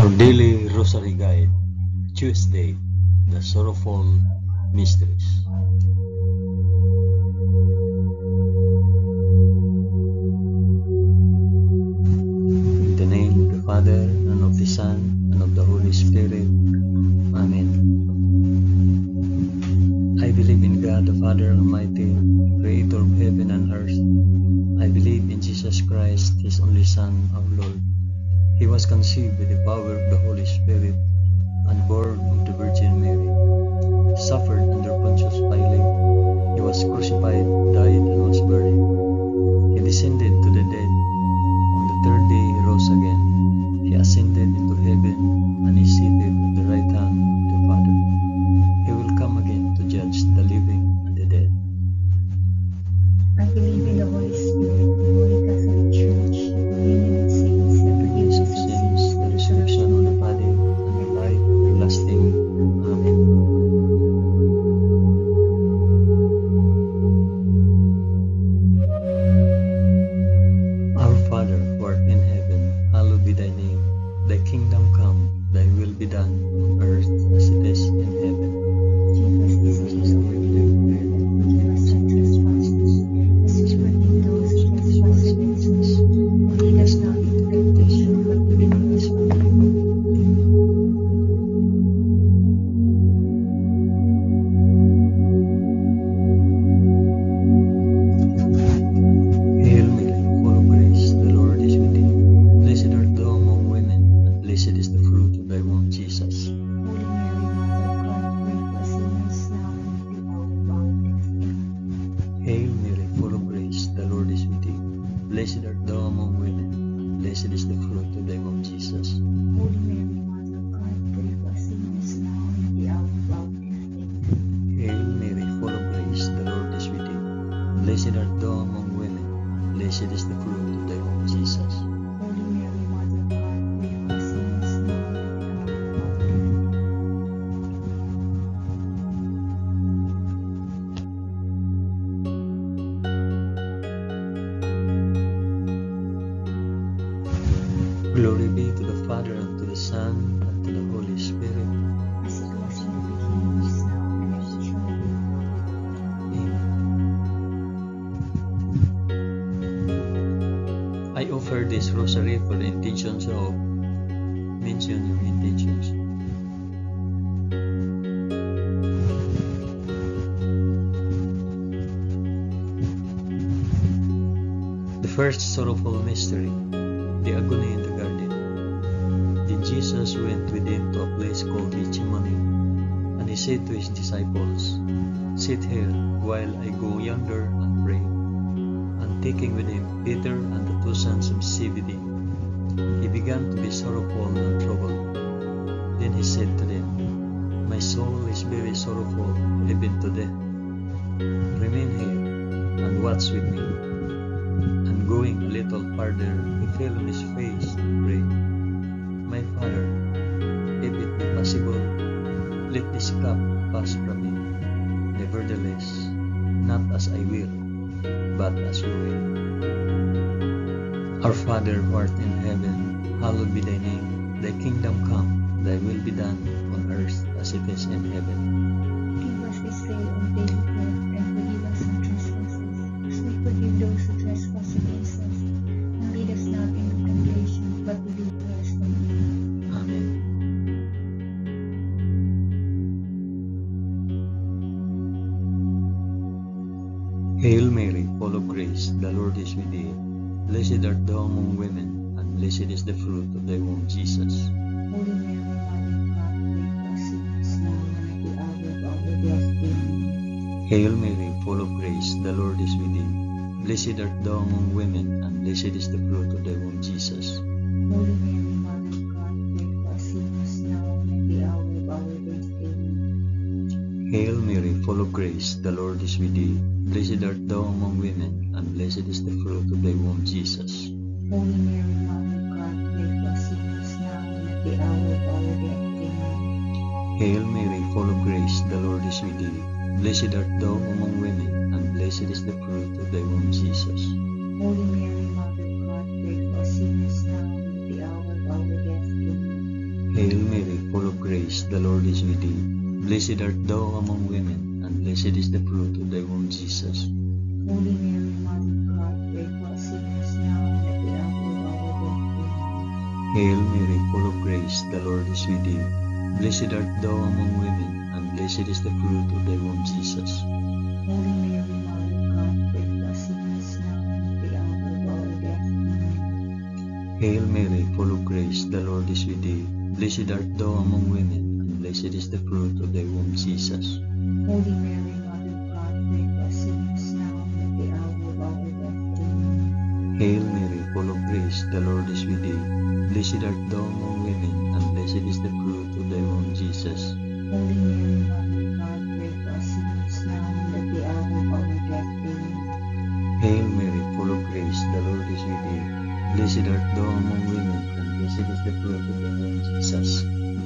Our Daily Rosary Guide, Tuesday, the Sorrowful Mysteries. In the name of the Father, and of the Son, and of the Holy Spirit. Amen. I believe in God, the Father Almighty, Creator of heaven and earth. I believe in Jesus Christ, His only Son, our Lord. He was conceived by the power of the Holy Spirit and born of the Virgin Mary. He suffered under Pontius Pilate. He was crucified, died, and was buried. He descended to the dead. On the third day he rose again. He ascended into heaven and is seated at the right hand of the Father. He will come again to judge the living and the dead. I believe in the Holy Spirit, the Holy Catholic Church, the communion of saints, the forgiveness of sins, The resurrection of the body, and the life everlasting. Amen. Our Father, who art in heaven, hallowed be thy name. Thy kingdom come, thy will be done, on earth as it is in heaven. Give us this day our daily bread, and forgive us our trespasses, as we forgive those who trespass against us. And lead us not into temptation, but deliver us from evil. Hail Mary, full of grace, the Lord is with thee. Blessed art thou among women, and blessed is the fruit of thy womb, Jesus. Holy Mary, Mother of God, pray for us sinners now and at the hour of our death. Amen. Hail Mary, full of grace, the Lord is with thee. Blessed art thou among women, and blessed is the fruit of thy womb, Jesus. Holy Mary, Mother of God, pray for us sinners now and at the hour of our death. Amen. Hail Mary, full of grace, the Lord is with thee. Blessed art thou among women, and blessed is the fruit of thy womb, Jesus. Holy Mary, Mother of God, pray for us sinners now and at the hour of our death. Glory be to the Father, and to the Son, and to the Holy Spirit. As it was in the beginning, is now, and ever shall be, world without end. Amen. I offer this rosary for the intentions of, mention your intentions. The first sorrowful mystery, the agony in the garden. Then Jesus went with him to a place called Gethsemane, and he said to his disciples, "Sit here while I go yonder and pray." And taking with him Peter and the two sons of Zebedee, he began to be sorrowful and troubled. Then he said to them, "My soul is very sorrowful, even to death. Remain here and watch with me." And going a little farther, he fell on his face and prayed, "My Father, if it be possible, let this cup pass from me. Nevertheless, not as I will, but as you will." Our Father, who art in heaven, hallowed be thy name. Thy kingdom come, thy will be done, on earth as it is in heaven. Give us this day our daily bread, and forgive us our trespasses, as we forgive those who trespass against us. And lead us not into temptation, but deliver us from evil. Amen. Hail Mary, full of grace, the Lord is with thee. Blessed art thou among women, and blessed is the fruit of thy womb, Jesus. Holy Mary, Mother of God, pray for us sinners now and at the hour of our death. Amen. Hail Mary, full of grace, the Lord is with thee. Blessed art thou among women, and blessed is the fruit of thy womb, Jesus. Holy Mary, Mother of God, pray for us sinners now and at the hour of our death. Amen. Hail Mary, full of grace, the Lord is with thee. Blessed art thou among women, and blessed is the fruit of thy womb, Jesus. Holy Mary, Mother of God, pray for us sinners now and at the hour of our death. Amen. Hail Mary, full of grace, the Lord is with thee. Blessed art thou among women, and blessed is the fruit of thy womb, Jesus. Holy Mary, Mother of God, pray for us sinners now and at the hour of our death. Amen. Hail Mary, full of grace, the Lord is with thee. Blessed art thou among women, and blessed is the fruit of thy womb, Jesus. Holy Mary, Mother of God, pray for us sinners now and at the hour of our death. Amen. Hail Mary, full of grace, the Lord is with thee. Blessed art thou among women, and blessed is the fruit of thy womb, Jesus. Holy Mary, Mother of God, pray for us sinners now and at the hour of our death. Amen. Hail Mary, full of grace, the Lord is with thee. Blessed art thou among women, and blessed is the fruit of thy womb, Jesus. Holy Mary, Mother of God, pray for us sinners now and at the hour of our death. Amen. Hail Mary, full of grace, the Lord is with thee. Blessed art thou among women, and blessed is the fruit of thy womb, Jesus. Holy Mary, Mother of God, pray for us sinners now and at the hour of our death. Amen. Hail Mary, full of grace, the Lord is with thee. Blessed art thou among women, and blessed is the fruit of thy womb, Jesus.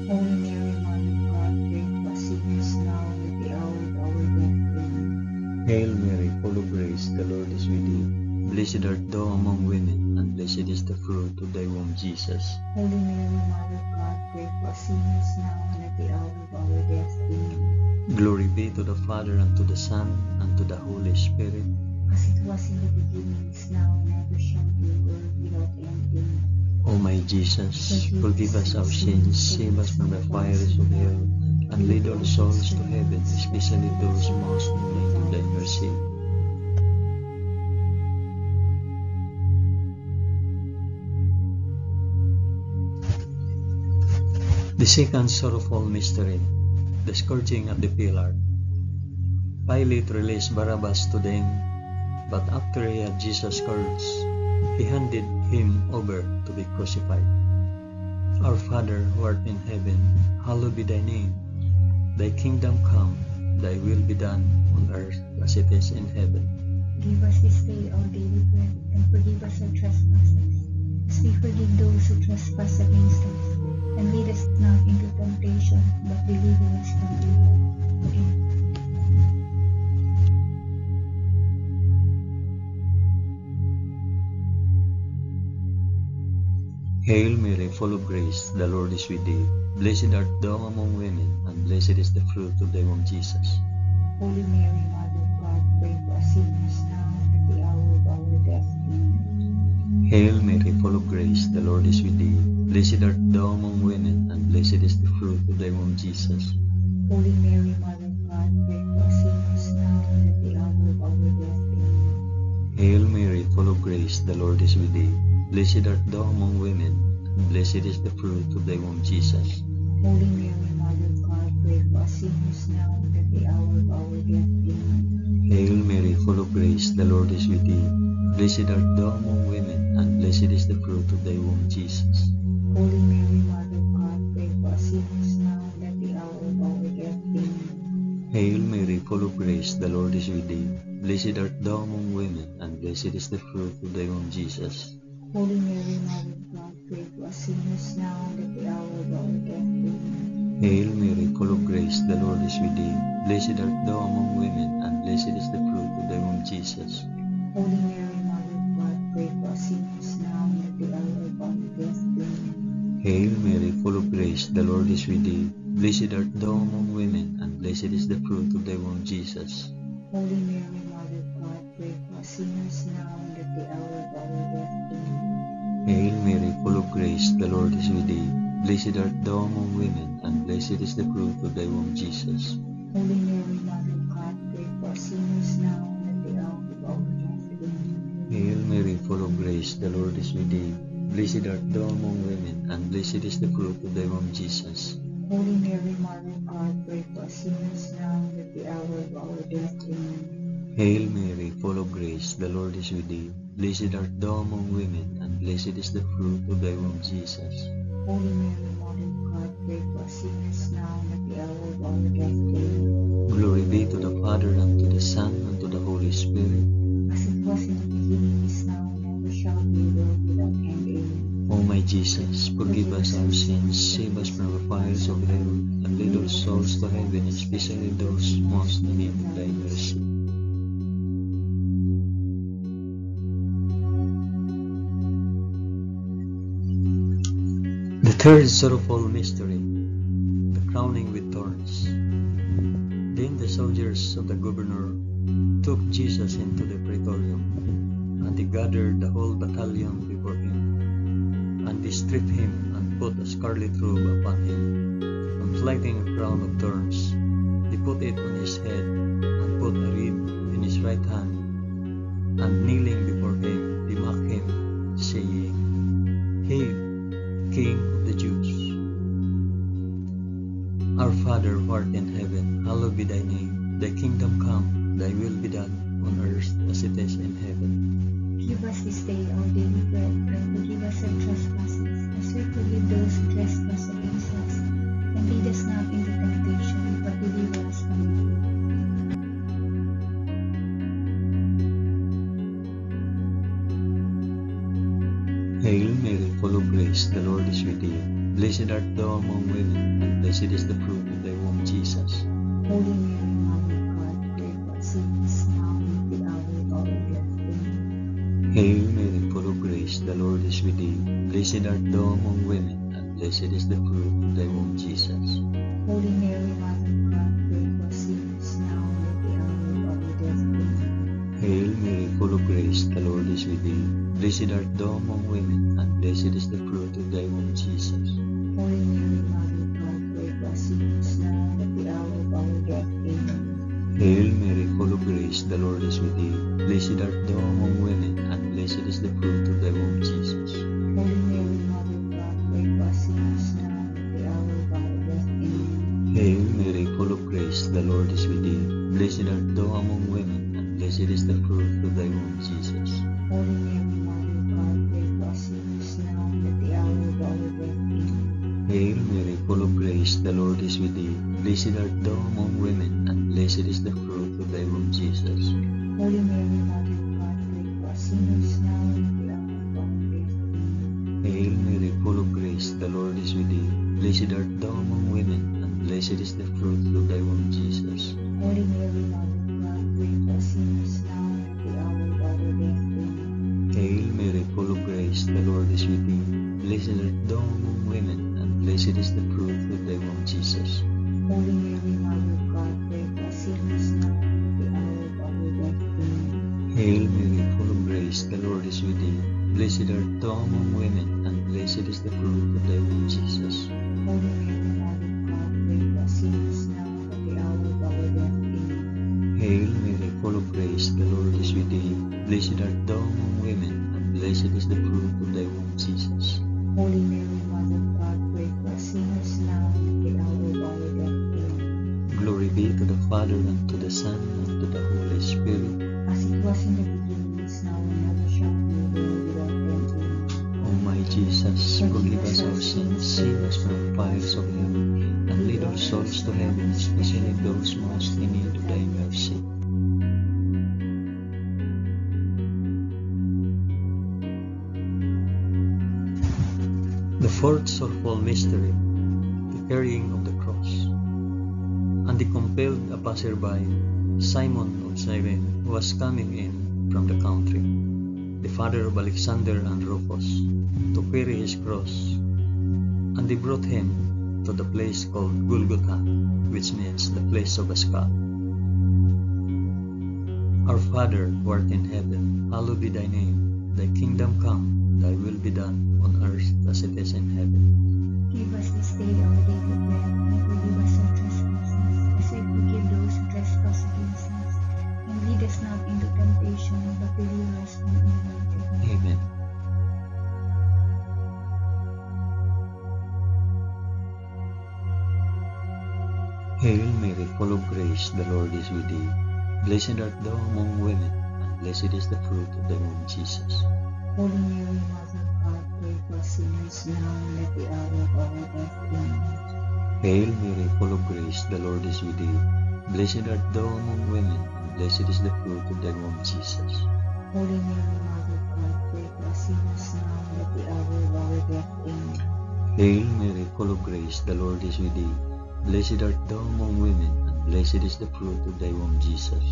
Holy Mary, Mother of God, pray for us sinners now and at the hour of our death. Amen. Hail Mary, full of grace, the Lord is with thee. Blessed art thou among women, and blessed is the fruit of thy womb, Jesus. Holy Mary, Mother of God, pray for us sinners now and at the hour of our death. Amen. Glory be to the Father, and to the Son, and to the Holy Spirit. As it was in the beginning, is now, and ever shall be, world without end. Amen. O my Jesus, forgive us our sins, save us from the fires of hell, and lead all souls to heaven, especially those most in need of thy mercy. The second sorrowful mystery, the scourging at the pillar. Pilate released Barabbas to them, but after he had Jesus scourged, he handed him over to be crucified. Our Father, who art in heaven, hallowed be thy name. Thy kingdom come, thy will be done on earth as it is in heaven. Give us this day our daily bread, and forgive us our trespasses, as we forgive those who trespass against us. And lead us not into temptation, but deliver us from evil. Amen. Hail Mary, full of grace, the Lord is with thee. Blessed art thou among women, and blessed is the fruit of thy womb, Jesus. Holy Mary, Mother of God, pray for us sinners now and at the hour of our death. Amen. Hail Mary, full of grace, the Lord is with thee. Blessed art thou among women, and blessed is the fruit of thy womb, Jesus. Holy Mary, Mother of God, pray for us sinners now and at the hour of our death. Amen. Hail Mary, full of grace, the Lord is with thee. Blessed art thou among women, and blessed is the fruit of thy womb, Jesus. Holy Mary, Mother of God, pray for us sinners now and at the hour of our death. Amen. Hail Mary, full of grace, the Lord is with thee. Blessed art thou among women, and blessed is the fruit of thy womb, Jesus. Holy Mary, Mother of God, pray for us sinners now and at the hour of our death. Amen. Hail Mary, full of grace, the Lord is with thee. Blessed art thou among women, and blessed is the fruit of thy womb, Jesus. Holy Mary, Mother of God, pray for us sinners now and at the hour of our death. Amen. Hail Mary, full of grace, the Lord is with thee. Blessed art thou among women, and blessed is the fruit of thy womb, Jesus. Holy Mary, Mother of God, pray for us sinners now and at the hour of our death. Amen. Hail Mary, full of grace, the Lord is with thee. Blessed art thou among women, and blessed is the fruit of thy womb, Jesus. Holy Mary, Mother of God, pray for us sinners now and at the hour of our death. Amen. Hail Mary, full of grace, the Lord is with thee. Blessed art thou among women, and blessed is the fruit of thy womb, Jesus. Holy Mary, Mother of God, pray for us sinners now and at the hour of our death. Amen. Hail Mary, full of grace, the Lord is with thee. Blessed art thou among women, and blessed is the fruit of thy womb, Jesus. Holy Mary, Mother of God, pray for us sinners now and at the hour of our death. Amen. Hail Mary, full of grace, the Lord is with thee. Blessed art thou among women, and blessed is the fruit of thy womb, Jesus. Holy Mary, Mother of God, pray for us sinners now and at the hour of our death. Amen. Glory be to the Father, and to the Son, and to the Holy Spirit. As it was in the beginning, is now, and ever shall be, world without end. Amen. O my Jesus, forgive us our sins, save us from the fires of hell, and lead all souls to heaven, especially those most in need of thy mercy. The third sorrowful mystery, the crowning with thorns. Then the soldiers of the governor took Jesus into the praetorium, and they gathered the whole battalion before him. And they stripped him and put a scarlet robe upon him, and lighting a crown of thorns, they put it on his head, and put a reed in his right hand. And kneeling before him, they mocked him, saying, "Hail, King of the Jews! Our Father who art in heaven, hallowed be thy name. Thy kingdom come, thy will be done, on earth as it is in heaven. Give us this day our daily bread, and forgive us our trespasses, as we forgive those who trespass against us. And lead us not into temptation, but deliver us from evil." Hail Mary, full of grace, the Lord is with thee. Blessed art thou among women, and blessed is the fruit of thy womb, Jesus. Holy Mary, Mother of God, pray for us sinners, now and at the hour of our death. Amen. Hail Mary, full of grace, the Lord is with thee. Blessed art thou among women, and blessed is the fruit of thy womb, Jesus. Holy Mary, Mother of God, pray for us sinners, now and at the hour of our death. Amen. Hail Mary, full of grace, the Lord is with thee. Blessed art thou among women, and blessed is the fruit of thy womb, Jesus. Holy Mary, Mother of God, pray for us sinners, now and at the hour of our death. Amen. Hail Mary, full of grace, the Lord is with thee. Blessed art thou among women, and blessed is the fruit of thy womb, Jesus. Holy Mary, Mother of God, pray for us sinners, now and at the hour of our death. Amen. Hail Mary, full of grace, the Lord is with thee. Blessed art thou among women, and blessed is the fruit of thy womb, Jesus. Holy Mary, Mother of God, pray for us sinners, now and at the hour of our death. Amen. Hail Mary, full of grace, the Lord is with thee. Blessed art thou among women, and blessed is the fruit of thy womb, Jesus. Holy Mary, Mother of God, pray for us sinners, now and at the hour of our death. Amen. Hail Mary, full of grace, the Lord is with thee. Blessed art thou among women, and blessed is the fruit of thy womb, Jesus. Holy Mary, Mother of God, pray for us sinners, now and at the hour of our death. Amen. Hail Mary, full of grace, the Lord is with thee. Blessed art thou among women, and blessed is the fruit of thy womb, Jesus. Holy Mary, Mother of God, pray for us sinners, now and at the hour of our death. Amen. Hail Mary, full of grace, the Lord is with thee. Blessed art thou among women, and blessed is the fruit of thy womb, Jesus. Holy Mary, Mother of God, pray for us sinners, now and at the hour of our death. Amen. Hail Mary, full of grace, the Lord is with thee. Blessed art thou among women, and blessed is the fruit of thy womb, Jesus. Holy Mary, Mother of God, pray for us sinners, now and at the hour of our death. Amen. Glory be to the Father, and to the Son, and to the Holy Spirit. As it was in the beginning, is now, and ever shall be, world without end. Amen. O my Jesus, forgive us our sins, save us from the fires of hell, and lead our souls to heaven, especially those most in need of thy mercy. The fourth sorrowful mystery, the carrying of the cross. And they compelled a passerby, Simon of Cyrene, who was coming in from the country, the father of Alexander and Rufus, to carry his cross. And they brought him to the place called Golgotha, which means the place of a skull. Our Father, who art in heaven, hallowed be thy name. Thy kingdom come, thy will be done, on earth as it is in heaven. Give us this day our daily bread, and forgive us our trespasses, as we forgive those who trespass against us. And lead us not into temptation, but deliver us from evil. Amen. Amen. Hail Mary, full of grace, the Lord is with thee. Blessed art thou among women, and blessed is the fruit of thy womb, Jesus. Holy Mary, Mother of God, pray for us sinners, now and at the hour of our death. Amen. Hail Mary, full of grace, the Lord is with thee. Blessed art thou among women, and blessed is the fruit of thy womb, Jesus. Holy Mary, Mother of God, pray for us sinners, now and at the hour of our death. Amen. Hail Mary, full of grace, the Lord is with thee. Blessed art thou among women, and blessed is the fruit of thy womb, Jesus.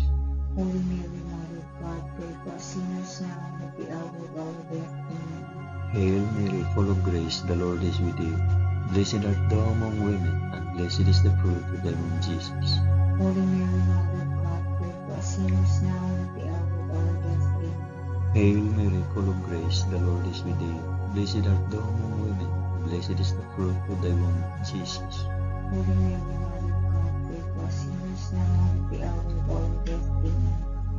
Holy Mary, Mother of God, pray for us sinners, now and at the hour of our death. Amen. Hail Mary, full of grace, the Lord is with thee. Blessed art thou among women, and blessed is the fruit of thy womb, Jesus. Holy Mary, Mother of God, pray for us sinners now and at the hour of our death. Amen. Hail Mary, full of grace, the Lord is with thee. Blessed art thou among women, and blessed is the fruit of thy womb, Jesus. Holy Mary, Mother of God, pray for us sinners now and at the hour of our death. Amen.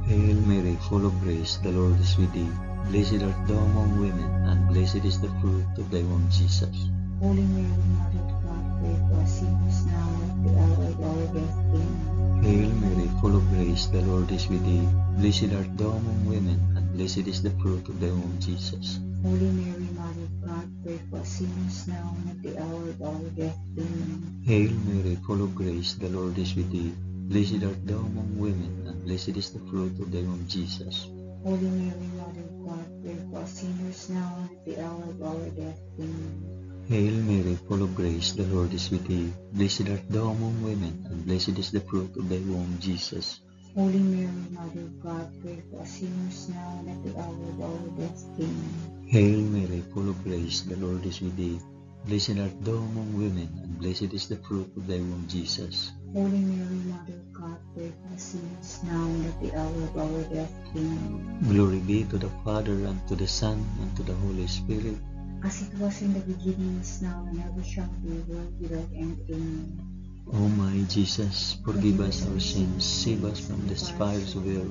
Hail Mary, full of grace, the Lord is with thee. Blessed art thou among women, and blessed is the fruit of thy womb, Jesus. Holy Mary, Mother of God, pray for us sinners now and at the hour of our death. Amen. Hail Mary, full of grace, the Lord is with thee. Blessed art thou among women, and blessed is the fruit of thy womb, Jesus. Holy Mary, Mother of God, pray for us sinners now and at the hour of our death. Amen. Hail Mary, full of grace, the Lord is with thee. Blessed art thou among women, and blessed is the fruit of thy womb, Jesus. Holy Mary, Mother of God, pray for us sinners now and at the hour of our death. Amen. Hail Mary, full of grace, the Lord is with thee. Blessed art thou among women, and blessed is the fruit of thy womb, Jesus. Holy Mary, Mother of God, pray for us sinners now and at the hour of our death. Amen. Hail Mary, full of grace, the Lord is with thee. Blessed art thou among women, and blessed is the fruit of thy womb, Jesus. Holy Mary, Mother of God, pray for us sinners now and at the hour of our death. Amen. Glory be to the Father, and to the Son, and to the Holy Spirit. As it was in the beginning, is now, and ever shall be, world without end. Amen. O my Jesus, forgive us our sins, save us from the fires of hell,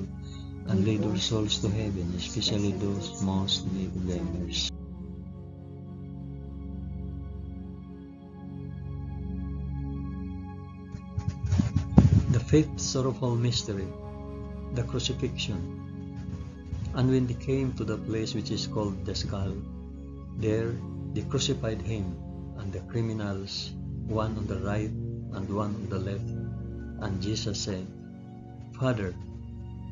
and lead our souls to heaven, especially those most in need of thy mercy. The fifth sorrowful mystery, the crucifixion. And when they came to the place which is called the Skull, there they crucified him and the criminals, one on the right and one on the left. And Jesus said, Father,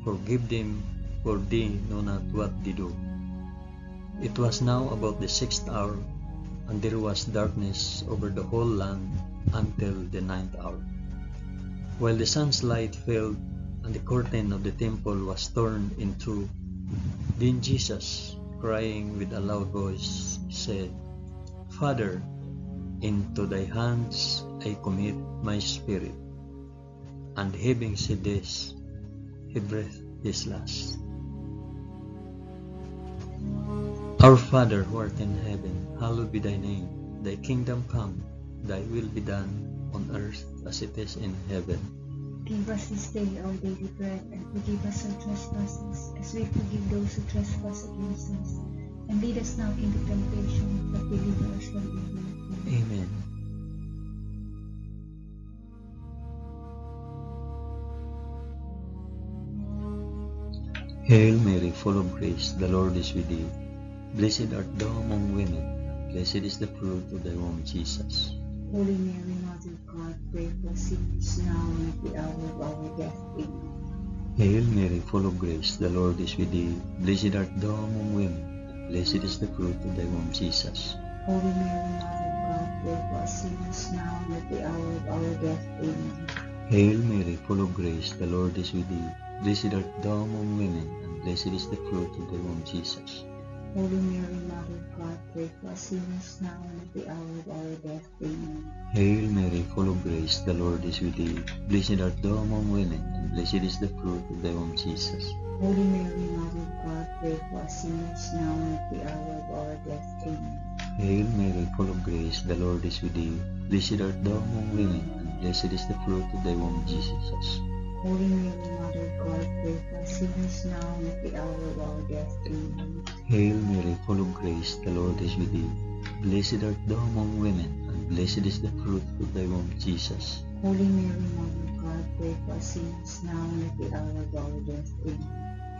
forgive them, for they know not what they do. It was now about the 6th hour, and there was darkness over the whole land until the 9th hour. While the sun's light failed, and the curtain of the temple was torn in two, then Jesus, crying with a loud voice, said, Father, into thy hands I commit my spirit. And having said this, he breathed his last. Our Father who art in heaven, hallowed be thy name. Thy kingdom come, thy will be done on earth as it is in heaven. Give us this day our daily bread, and forgive us our trespasses, as we forgive those who trespass against us. And lead us not into temptation, but deliver us from evil. Amen. Hail Mary, full of grace, the Lord is with thee. Blessed art thou among women, and blessed is the fruit of thy womb, Jesus. Holy Mary, Mother of God, pray for us sinners now and at the hour of our death. Amen. Hail Mary, full of grace, the Lord is with thee. Blessed art thou among women, and blessed is the fruit of thy womb, Jesus. Holy Mary, Mother of God, pray for us sinners now and at the hour of our death. Amen. Hail Mary, full of grace, the Lord is with thee. Blessed art thou among women, and blessed is the fruit of thy womb, Jesus. Holy Mary, Mother of God, pray for us sinners now and at the hour of our death. Amen. Hail Mary, full of grace, the Lord is with thee. Blessed art thou among women, and blessed is the fruit of thy womb, Jesus. Holy Mary, Mother of God, pray for us sinners now and at the hour of our death. Amen. Hail Mary, full of grace, the Lord is with thee. Blessed art thou among women, and blessed is the fruit of thy womb, Jesus. Holy Mary, Mother of God, pray for us sinners now and at the hour of our death. Amen. Hail Mary, full of grace, the Lord is with thee. Blessed art thou among women, and blessed is the fruit of thy womb, Jesus. Holy Mary, Mother of God, pray for us sinners now and at the hour of our death. Amen.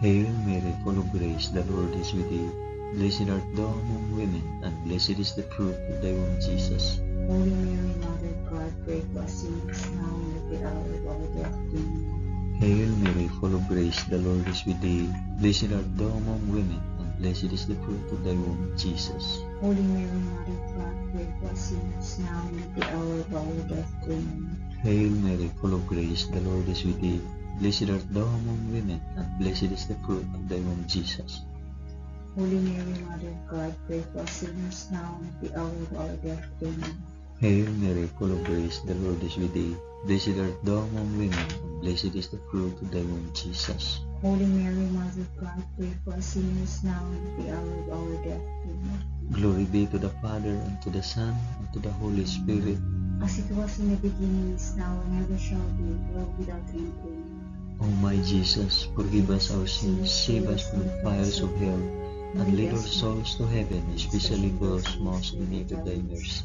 Hail Mary, full of grace, the Lord is with thee. Blessed art thou among women, and blessed is the fruit of thy womb, Jesus. Holy Mary, Mother of God, pray for us sinners now and at the hour of our death. Amen. Hail Mary, full of grace, the Lord is with thee. Blessed art thou among women, and blessed is the fruit of thy womb, Jesus. Holy Mary, Mother of God, pray for us sinners now and at the hour of our death. Amen. Hail Mary, full of grace, the Lord is with thee. Blessed art thou among women, and blessed is the fruit of thy womb, Jesus. Holy Mary, Mother of God, pray for us sinners now and at the hour of our death. Amen. Hail Mary, full of grace, the Lord is with thee. Blessed art thou among women, and blessed is the fruit of thy womb, Jesus. Holy Mary, Mother of God, pray for us sinners now and at the hour of our death. Amen. Glory be to the Father, and to the Son, and to the Holy Spirit. As it was in the beginning, is now, and ever shall be, world without end. Amen. O my Jesus, forgive us our sins, save us from the fires of hell, and lead our souls to heaven, especially those most in need of thy mercy.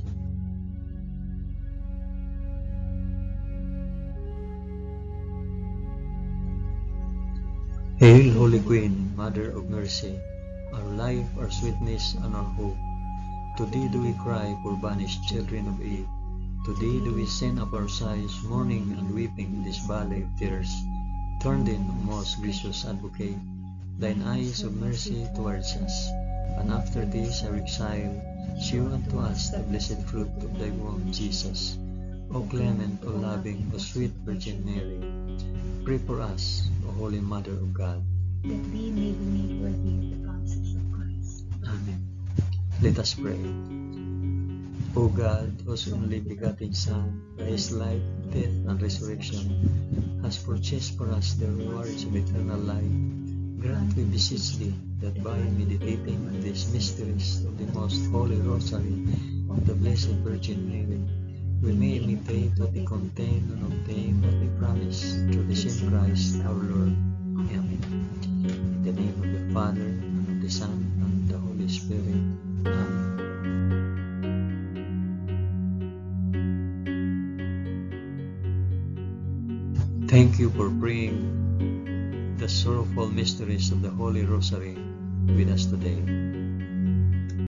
Hail, Holy Queen, Mother of Mercy, our life, our sweetness, and our hope. To thee do we cry, poor banished children of Eve. To thee do we send up our sighs, mourning and weeping in this valley of tears. Turn then, O most gracious Advocate, thine eyes of mercy towards us, and after this our exile, shew unto us the blessed fruit of thy womb, Jesus. O clement, O loving, O sweet Virgin Mary, pray for us, O Holy Mother of God, that we may be made worthy of the promises of Christ. Amen. Let us pray. O God, whose only begotten Son, by his life, death, and resurrection, has purchased for us the rewards of eternal life, grant, we beseech thee, that by meditating on these mysteries of the most holy Rosary of the Blessed Virgin Mary, we may imitate what they contain and obtain what they promise, through the same Christ our Lord. Amen. In the name of the Father, and of the Son, and of the Holy Spirit. Amen. Thank you for praying the sorrowful mysteries of the Holy Rosary with us today.